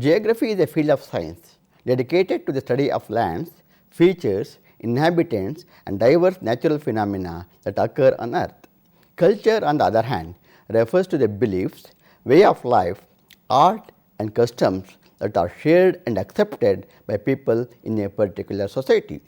Geography is a field of science dedicated to the study of lands, features, inhabitants and diverse natural phenomena that occur on earth. Culture, on the other hand, refers to the beliefs, way of life, art and customs that are shared and accepted by people in a particular society.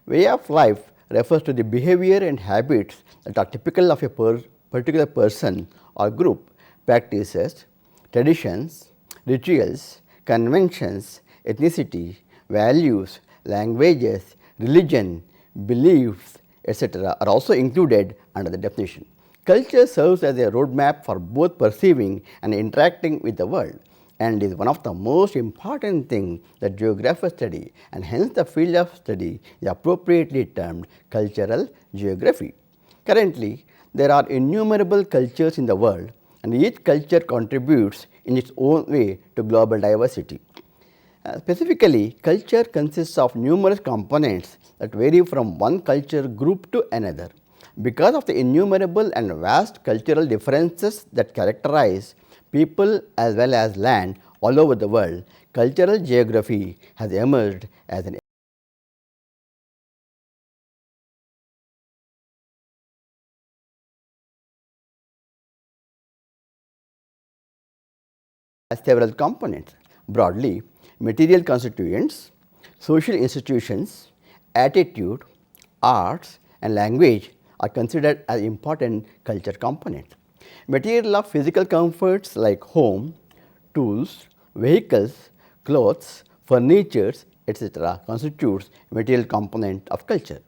Way of life refers to the behavior and habits that are typical of a particular person or group. Practices, traditions, rituals, conventions, ethnicity, values, languages, religion, beliefs, etc. are also included under the definition. Culture serves as a roadmap for both perceiving and interacting with the world, and is one of the most important things that geographers study, and hence the field of study is appropriately termed cultural geography. Currently, there are innumerable cultures in the world, and each culture contributes in its own way to global diversity. Specifically, culture consists of numerous components that vary from one culture group to another. Because of the innumerable and vast cultural differences that characterize people as well as land all over the world, cultural geography has emerged as an has several components. Broadly, material constituents, social institutions, attitude, arts and language are considered as important culture components. Material of physical comforts like home, tools, vehicles, clothes, furnitures, etc. constitutes material component of culture.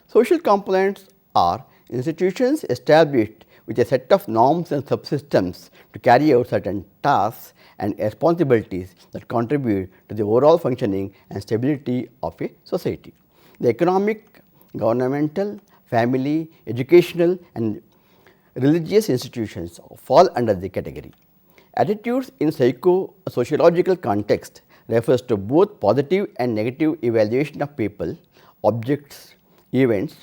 Social components are institutions established with a set of norms and subsystems to carry out certain tasks and responsibilities that contribute to the overall functioning and stability of a society. The economic, governmental, family, educational and religious institutions fall under the category. Attitudes in psycho-sociological context refers to both positive and negative evaluation of people, objects, events,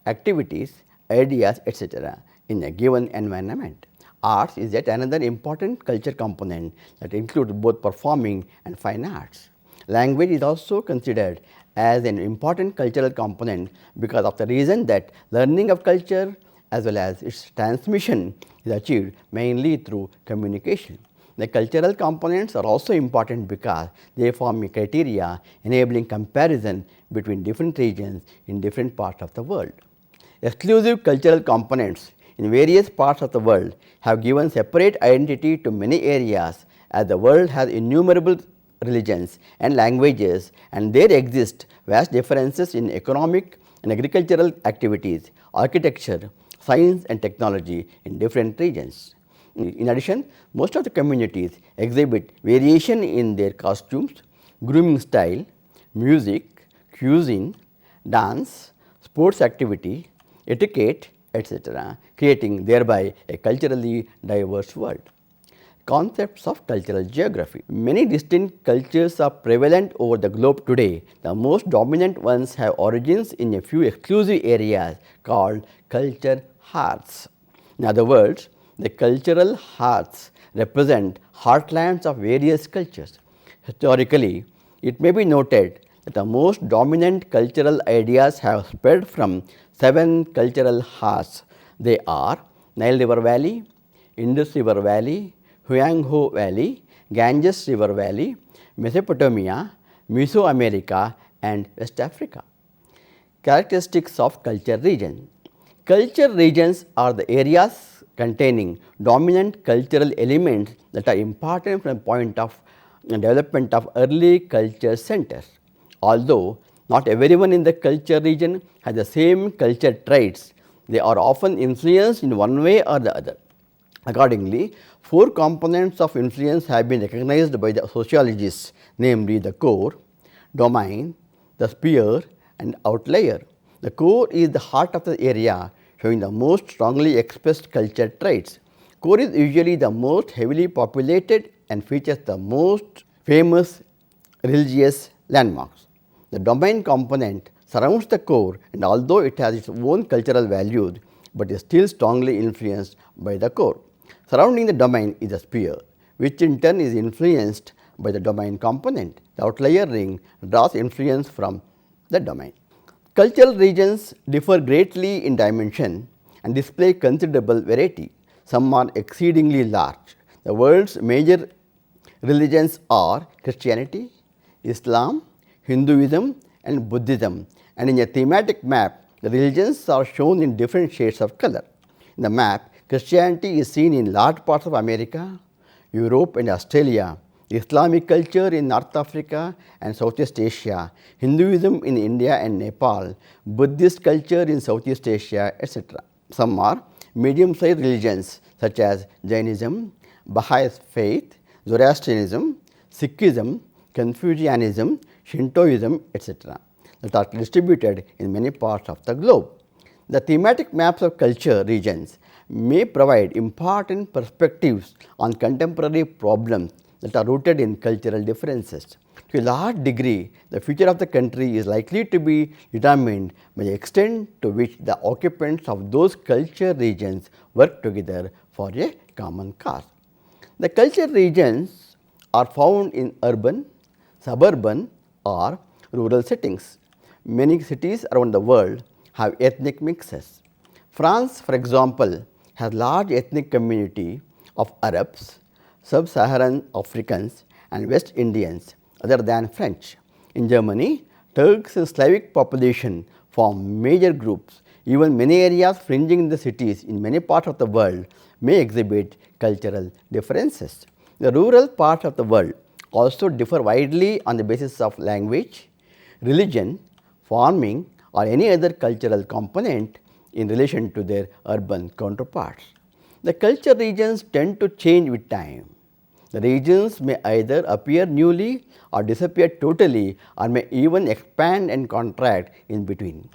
activities, ideas, etc. in a given environment. Arts is yet another important culture component that includes both performing and fine arts. Language is also considered as an important cultural component because of the reason that learning of culture as well as its transmission is achieved mainly through communication. The cultural components are also important because they form a criteria enabling comparison between different regions in different parts of the world. Exclusive cultural components in various parts of the world have given separate identity to many areas, as the world has innumerable religions and languages, and there exist vast differences in economic and agricultural activities, architecture, science and technology in different regions. In addition, most of the communities exhibit variation in their costumes, grooming style, music, cuisine, dance, sports activity, etiquette, etc., creating thereby a culturally diverse world. Concepts of cultural geography. Many distinct cultures are prevalent over the globe today. The most dominant ones have origins in a few exclusive areas called culture hearths. In other words, the cultural hearths represent heartlands of various cultures. Historically, it may be noted that the most dominant cultural ideas have spread from 7 cultural hearths. They are Nile River Valley, Indus River Valley, Huanghe Valley, Ganges River Valley, Mesopotamia, Mesoamerica and West Africa. Characteristics of culture region. Culture regions are the areas containing dominant cultural elements that are important from the point of development of early culture centers. Although not everyone in the culture region has the same culture traits, they are often influenced in one way or the other. Accordingly, 4 components of influence have been recognized by the sociologists, namely the core, domain, the sphere and outlier. The core is the heart of the area, showing the most strongly expressed culture traits. Core is usually the most heavily populated and features the most famous religious landmarks. The domain component surrounds the core, and although it has its own cultural values, but is still strongly influenced by the core. Surrounding the domain is a sphere, which in turn is influenced by the domain component. The outlier ring draws influence from the domain. Cultural regions differ greatly in dimension and display considerable variety. Some are exceedingly large. The world's major religions are Christianity, Islam, Hinduism and Buddhism, and in a thematic map the religions are shown in different shades of color. In the map, Christianity is seen in large parts of America, Europe and Australia, Islamic culture in North Africa and Southeast Asia, Hinduism in India and Nepal, Buddhist culture in Southeast Asia, etc. Some are medium-sized religions such as Jainism, Baha'i faith, Zoroastrianism, Sikhism, Confucianism, Shintoism, etc. that are distributed in many parts of the globe. The thematic maps of culture regions may provide important perspectives on contemporary problems that are rooted in cultural differences. To a large degree, the future of the country is likely to be determined by the extent to which the occupants of those culture regions work together for a common cause. The culture regions are found in urban, suburban or rural settings. Many cities around the world have ethnic mixes. France, for example, has large ethnic community of Arabs, Sub-Saharan Africans and West Indians other than French. In Germany, Turks and Slavic population form major groups. Even many areas fringing the cities in many parts of the world may exhibit cultural differences. The rural parts of the world also differ widely on the basis of language, religion, farming or any other cultural component in relation to their urban counterparts. The culture regions tend to change with time. The regions may either appear newly or disappear totally or may even expand and contract in between.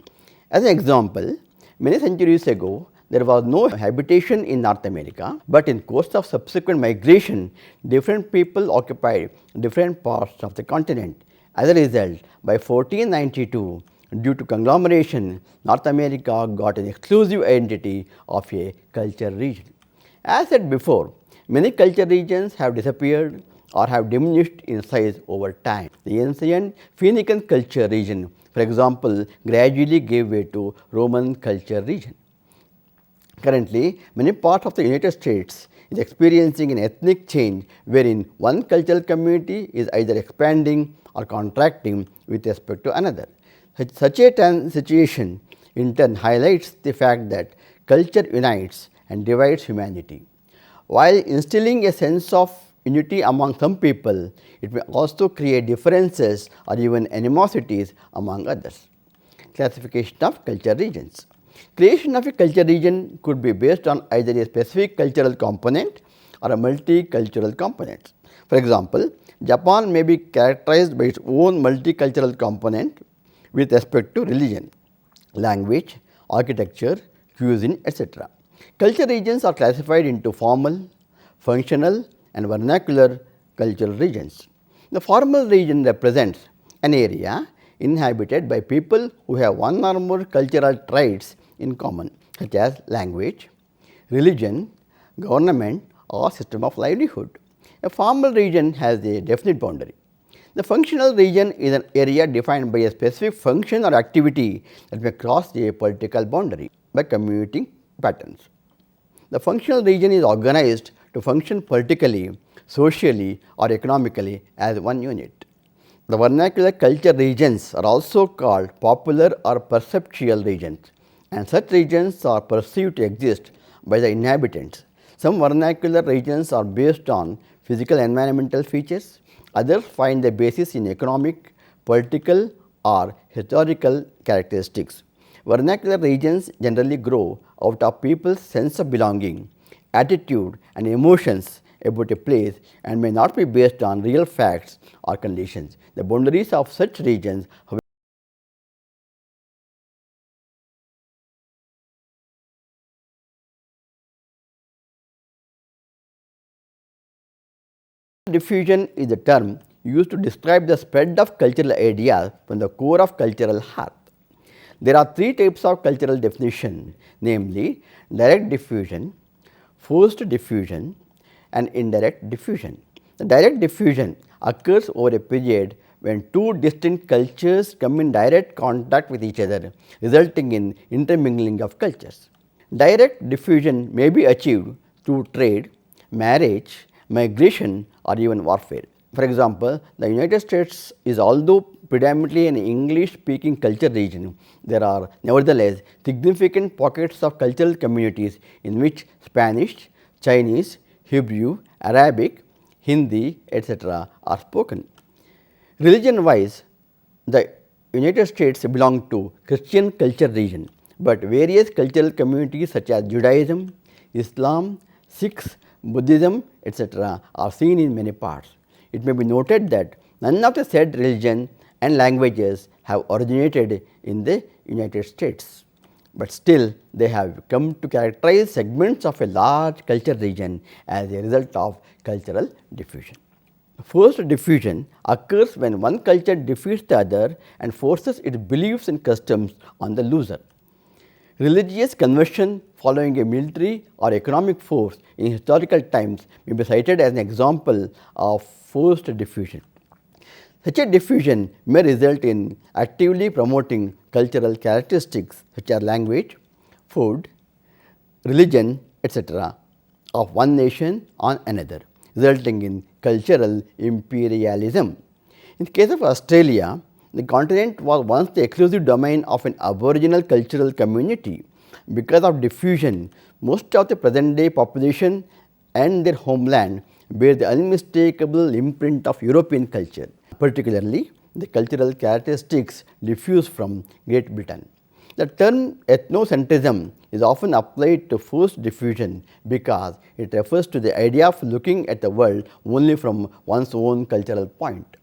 As an example, many centuries ago, there was no habitation in North America, but in course of subsequent migration, different people occupied different parts of the continent. As a result, by 1492, due to conglomeration, North America got an exclusive identity of a culture region. As said before, many culture regions have disappeared or have diminished in size over time. The ancient Phoenician culture region, for example, gradually gave way to Roman culture region. Currently, many parts of the United States is experiencing an ethnic change wherein one cultural community is either expanding or contracting with respect to another. Such a situation in turn highlights the fact that culture unites and divides humanity. While instilling a sense of unity among some people, it may also create differences or even animosities among others. Classification of culture regions. Creation of a culture region could be based on either a specific cultural component or a multicultural component. For example, Japan may be characterized by its own multicultural component with respect to religion, language, architecture, cuisine, etc. Culture regions are classified into formal, functional and vernacular cultural regions. The formal region represents an area inhabited by people who have one or more cultural traits in common, such as language, religion, government or system of livelihood. A formal region has a definite boundary. The functional region is an area defined by a specific function or activity that may cross a political boundary by commuting patterns. The functional region is organized to function politically, socially or economically as one unit. The vernacular culture regions are also called popular or perceptual regions, and such regions are perceived to exist by the inhabitants. Some vernacular regions are based on physical environmental features, others find their basis in economic, political or historical characteristics. Vernacular regions generally grow out of people's sense of belonging, attitude and emotions about a place and may not be based on real facts or conditions. The boundaries of such regions diffusion is the term used to describe the spread of cultural ideas from the core of cultural heart. There are three types of cultural definition, namely direct diffusion, forced diffusion and indirect diffusion. The direct diffusion occurs over a period when two distinct cultures come in direct contact with each other, resulting in intermingling of cultures. Direct diffusion may be achieved through trade, marriage, migration, or even warfare. For example, the United States is, although predominantly an English speaking culture region, there are nevertheless significant pockets of cultural communities in which Spanish, Chinese, Hebrew, Arabic, Hindi, etc. are spoken. Religion wise, the United States belong to Christian culture region, but various cultural communities such as Judaism, Islam, Sikhs, Buddhism, etc. are seen in many parts. It may be noted that none of the said religion and languages have originated in the United States, but still they have come to characterize segments of a large culture region as a result of cultural diffusion. Forced diffusion occurs when one culture defeats the other and forces its beliefs and customs on the loser. Religious conversion following a military or economic force in historical times may be cited as an example of forced diffusion. Such a diffusion may result in actively promoting cultural characteristics such as language, food, religion, etc. of one nation on another, resulting in cultural imperialism. In the case of Australia, the continent was once the exclusive domain of an aboriginal cultural community. Because of diffusion, most of the present day population and their homeland bear the unmistakable imprint of European culture, particularly the cultural characteristics diffused from Great Britain. The term ethnocentrism is often applied to forced diffusion because it refers to the idea of looking at the world only from one's own cultural point.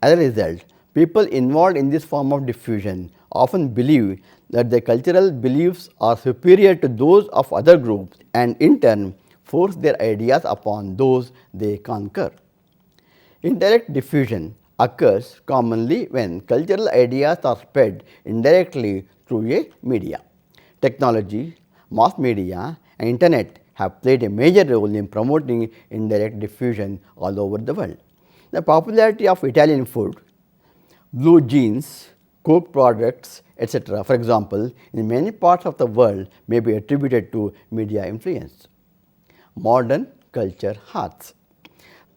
As a result, people involved in this form of diffusion often believe that their cultural beliefs are superior to those of other groups and in turn force their ideas upon those they conquer. Indirect diffusion occurs commonly when cultural ideas are spread indirectly through a media. Technology, mass media and internet have played a major role in promoting indirect diffusion all over the world. The popularity of Italian food, blue jeans, Coke products, etc., for example, in many parts of the world may be attributed to media influence. Modern culture hearths.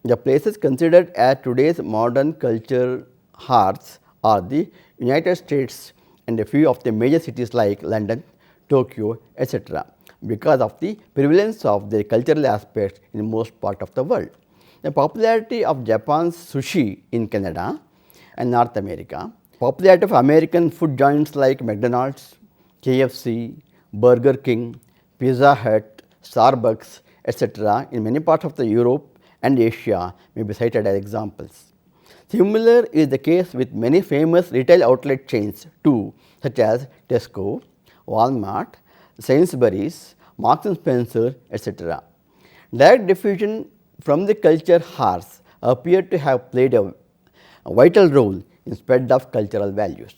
The places considered as today's modern culture hearths are the United States and a few of the major cities like London, Tokyo, etc., because of the prevalence of their cultural aspects in most parts of the world. The popularity of Japan's sushi in Canada and North America, popularity of American food joints like McDonald's, KFC, Burger King, Pizza Hut, Starbucks, etc. in many parts of the Europe and Asia may be cited as examples. Similar is the case with many famous retail outlet chains too, such as Tesco, Walmart, Sainsbury's, Marks and Spencer, etc. Direct diffusion from the culture hearths appear to have played a vital role in spread of cultural values.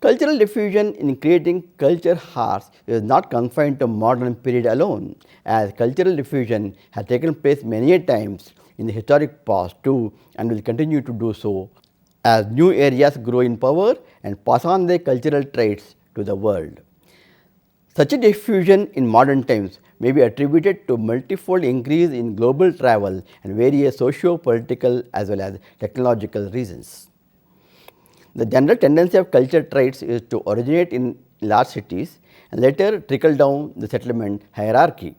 Cultural diffusion in creating culture hearths is not confined to modern period alone, as cultural diffusion has taken place many times in the historic past too and will continue to do so as new areas grow in power and pass on their cultural traits to the world. Such a diffusion in modern times may be attributed to multifold increase in global travel and various socio-political as well as technological reasons. The general tendency of culture traits is to originate in large cities and later trickle down the settlement hierarchy.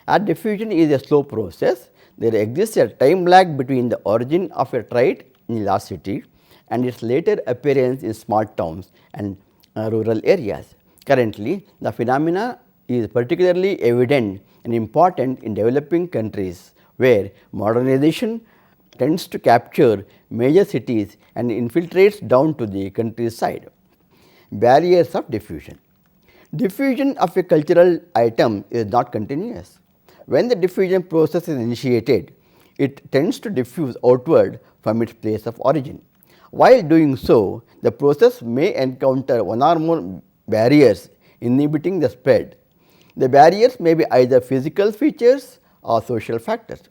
As diffusion is a slow process, there exists a time lag between the origin of a trait in a large city and its later appearance in small towns and rural areas. Currently, the phenomena is particularly evident and important in developing countries where modernization tends to capture major cities and infiltrates down to the countryside. Barriers of diffusion. Diffusion of a cultural item is not continuous. When the diffusion process is initiated, it tends to diffuse outward from its place of origin. While doing so, the process may encounter one or more barriers inhibiting the spread. The barriers may be either physical features or social factors.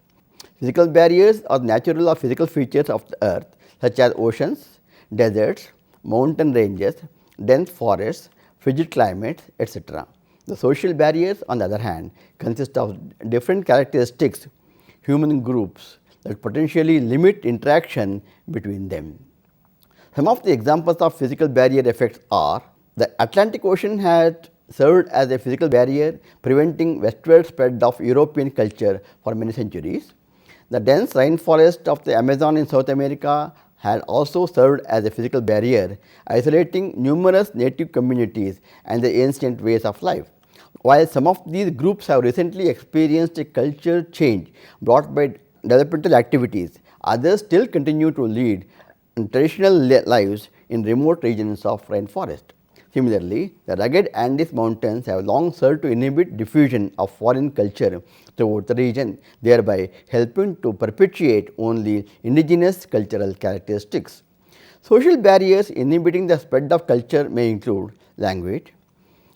Physical barriers are natural or physical features of the earth such as oceans, deserts, mountain ranges, dense forests, frigid climates, etc. The social barriers on the other hand consist of different characteristics, human groups that potentially limit interaction between them. Some of the examples of physical barrier effects are: the Atlantic Ocean has served as a physical barrier preventing westward spread of European culture for many centuries. The dense rainforest of the Amazon in South America had also served as a physical barrier, isolating numerous native communities and the ancient ways of life. While some of these groups have recently experienced a culture change brought by developmental activities, others still continue to lead traditional lives in remote regions of rainforest. Similarly, the rugged Andes mountains have long served to inhibit diffusion of foreign culture throughout the region, thereby helping to perpetuate only indigenous cultural characteristics. Social barriers inhibiting the spread of culture may include language,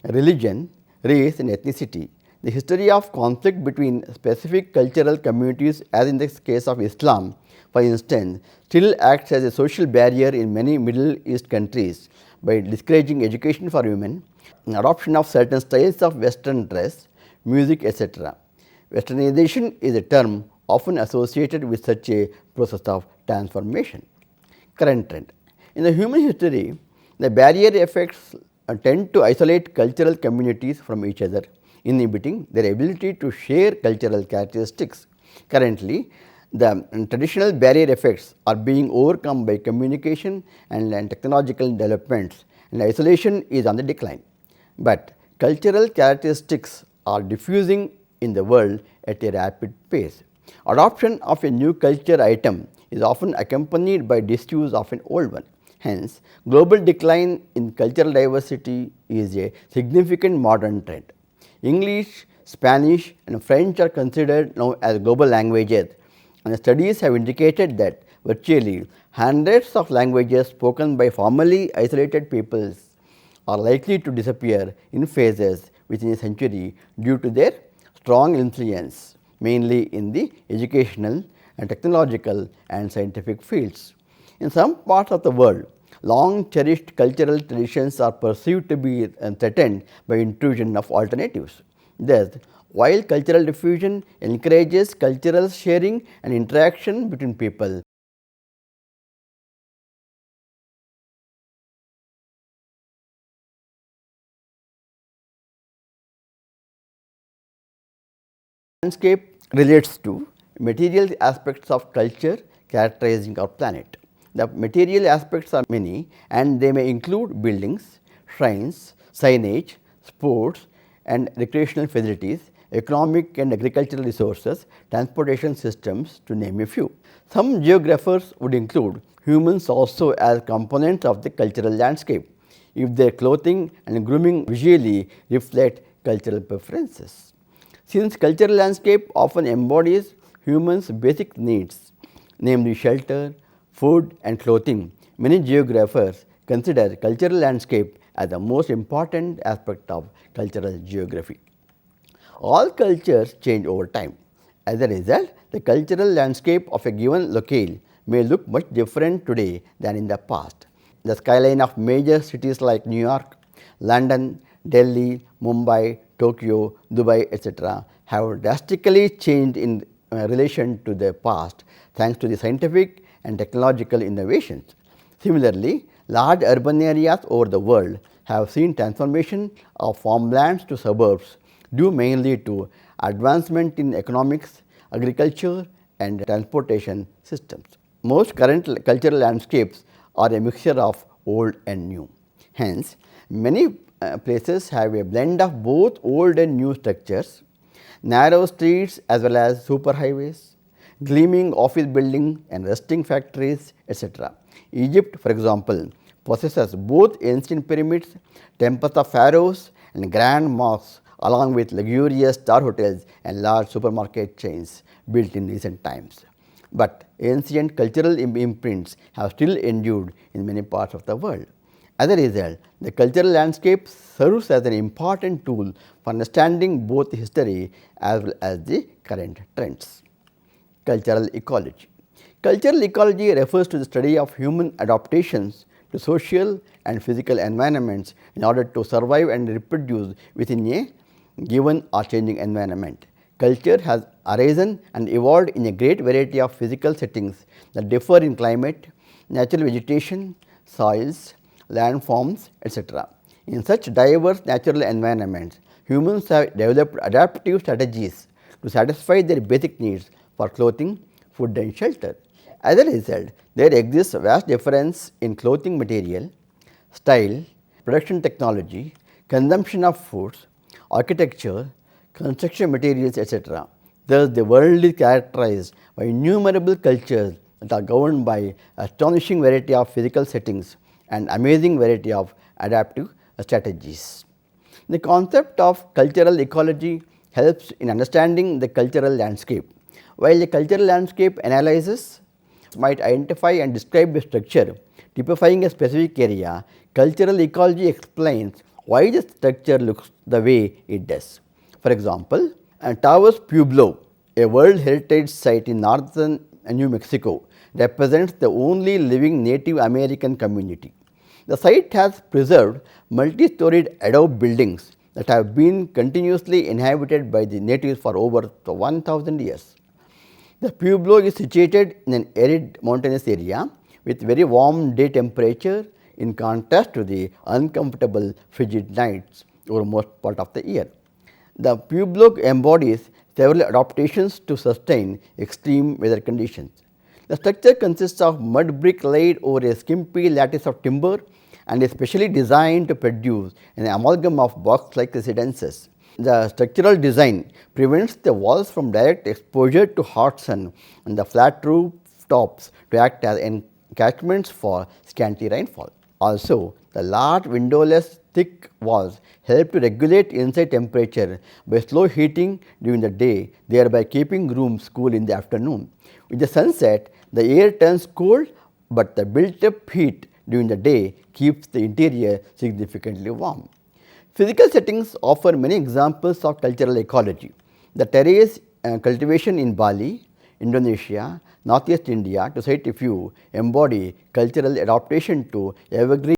religion, race and ethnicity. The history of conflict between specific cultural communities, as in the case of Islam, for instance, still acts as a social barrier in many Middle East countries by discouraging education for women, adoption of certain styles of Western dress, music, etc. Westernization is a term often associated with such a process of transformation. Current trend. In the human history, the barrier effects tend to isolate cultural communities from each other, inhibiting their ability to share cultural characteristics. Currently, the traditional barrier effects are being overcome by communication and technological developments, and isolation is on the decline. But cultural characteristics are diffusing in the world at a rapid pace. Adoption of a new culture item is often accompanied by disuse of an old one. Hence, global decline in cultural diversity is a significant modern trend. English, Spanish and French are considered now as global languages, and studies have indicated that virtually hundreds of languages spoken by formerly isolated peoples are likely to disappear in phases within a century due to their strong influence, mainly in the educational and technological and scientific fields. In some parts of the world, long cherished cultural traditions are perceived to be threatened by intrusion of alternatives. Thus, while cultural diffusion encourages cultural sharing and interaction between people, landscape relates to material aspects of culture characterizing our planet. The material aspects are many and they may include buildings, shrines, signage, sports and recreational facilities, economic and agricultural resources, transportation systems to name a few. Some geographers would include humans also as components of the cultural landscape if their clothing and grooming visually reflect cultural preferences. Since cultural landscape often embodies humans' basic needs, namely shelter, food and clothing, many geographers consider cultural landscape as the most important aspect of cultural geography. All cultures change over time. As a result, the cultural landscape of a given locale may look much different today than in the past. The skyline of major cities like New York, London, Delhi, Mumbai, Tokyo, Dubai, etc. have drastically changed in relation to the past thanks to the scientific and technological innovations. Similarly, large urban areas over the world have seen transformation of farmlands to suburbs due mainly to advancement in economics, agriculture and transportation systems. Most current cultural landscapes are a mixture of old and new. Hence, many places have a blend of both old and new structures, narrow streets as well as superhighways, gleaming office buildings and rusting factories, etc. Egypt, for example, possesses both ancient pyramids, temples of pharaohs and grand mosques along with luxurious star hotels and large supermarket chains built in recent times. But ancient cultural imprints have still endured in many parts of the world. As a result, the cultural landscape serves as an important tool for understanding both history as well as the current trends. cultural ecology. Cultural ecology refers to the study of human adaptations to social and physical environments in order to survive and reproduce within a given or changing environment. Culture has arisen and evolved in a great variety of physical settings that differ in climate, natural vegetation, soils, landforms, etc. In such diverse natural environments, humans have developed adaptive strategies to satisfy their basic needs for clothing, food and shelter. As a result, there exists a vast difference in clothing material, style, production technology, consumption of foods, architecture, construction materials, etc. Thus, the world is characterized by innumerable cultures that are governed by astonishing variety of physical settings and amazing variety of adaptive strategies. The concept of cultural ecology helps in understanding the cultural landscape. While the cultural landscape analysis might identify and describe a structure typifying a specific area, cultural ecology explains why the structure looks the way it does. For example, Taos Pueblo, a World Heritage Site in northern New Mexico, represents the only living Native American community. The site has preserved multi-storied adobe buildings that have been continuously inhabited by the natives for over 1000 years. The Pueblo is situated in an arid mountainous area with very warm day temperature in contrast to the uncomfortable frigid nights over most part of the year. The Pueblo embodies several adaptations to sustain extreme weather conditions. The structure consists of mud brick laid over a skimpy lattice of timber and is specially designed to produce an amalgam of box-like residences. The structural design prevents the walls from direct exposure to hot sun and the flat roof tops to act as encashments for scanty rainfall. Also, the large windowless thick walls help to regulate inside temperature by slow heating during the day, thereby keeping rooms cool in the afternoon. With the sunset, the air turns cold, but the built-up heat during the day keeps the interior significantly warm. Physical settings offer many examples of cultural ecology. The terrace cultivation in Bali, Indonesia, Northeast India, to cite a few, embody cultural adaptation to evergreen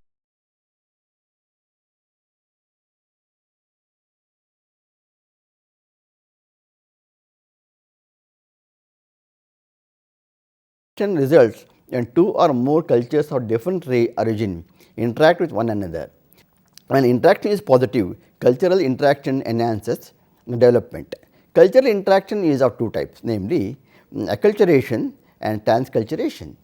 results when two or more cultures of different origin interact with one another. When interaction is positive, cultural interaction enhances development. Cultural interaction is of two types, namely acculturation and transculturation.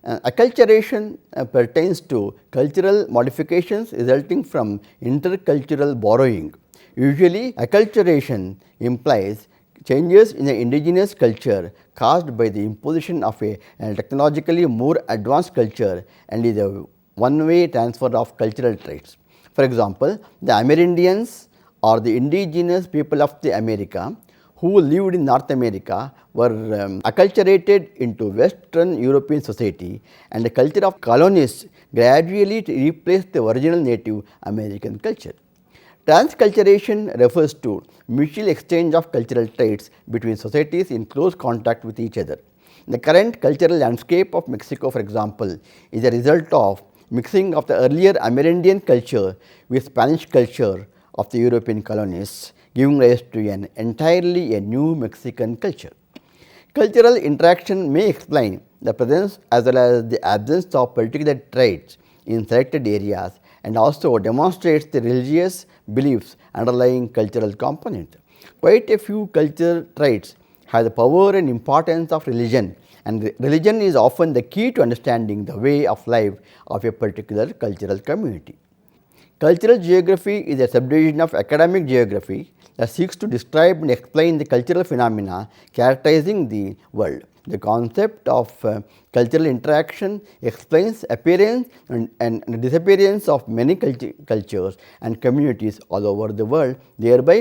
Acculturation pertains to cultural modifications resulting from intercultural borrowing. Usually, acculturation implies changes in the indigenous culture caused by the imposition of a technologically more advanced culture and is a one-way transfer of cultural traits. For example, the Amerindians or the indigenous people of the America who lived in North America were acculturated into Western European society, and the culture of colonists gradually replaced the original Native American culture. Transculturation refers to mutual exchange of cultural traits between societies in close contact with each other. The current cultural landscape of Mexico, for example, is a result of mixing of the earlier Amerindian culture with Spanish culture of the European colonists, giving rise to an entirely a new Mexican culture. Cultural interaction may explain the presence as well as the absence of particular traits in selected areas and also demonstrates the religious beliefs underlying cultural component. Quite a few cultural traits have the power and importance of religion, and religion is often the key to understanding the way of life of a particular cultural community. Cultural geography is a subdivision of academic geography that seeks to describe and explain the cultural phenomena characterizing the world. The concept of cultural interaction explains appearance and disappearance of many cultures and communities all over the world, thereby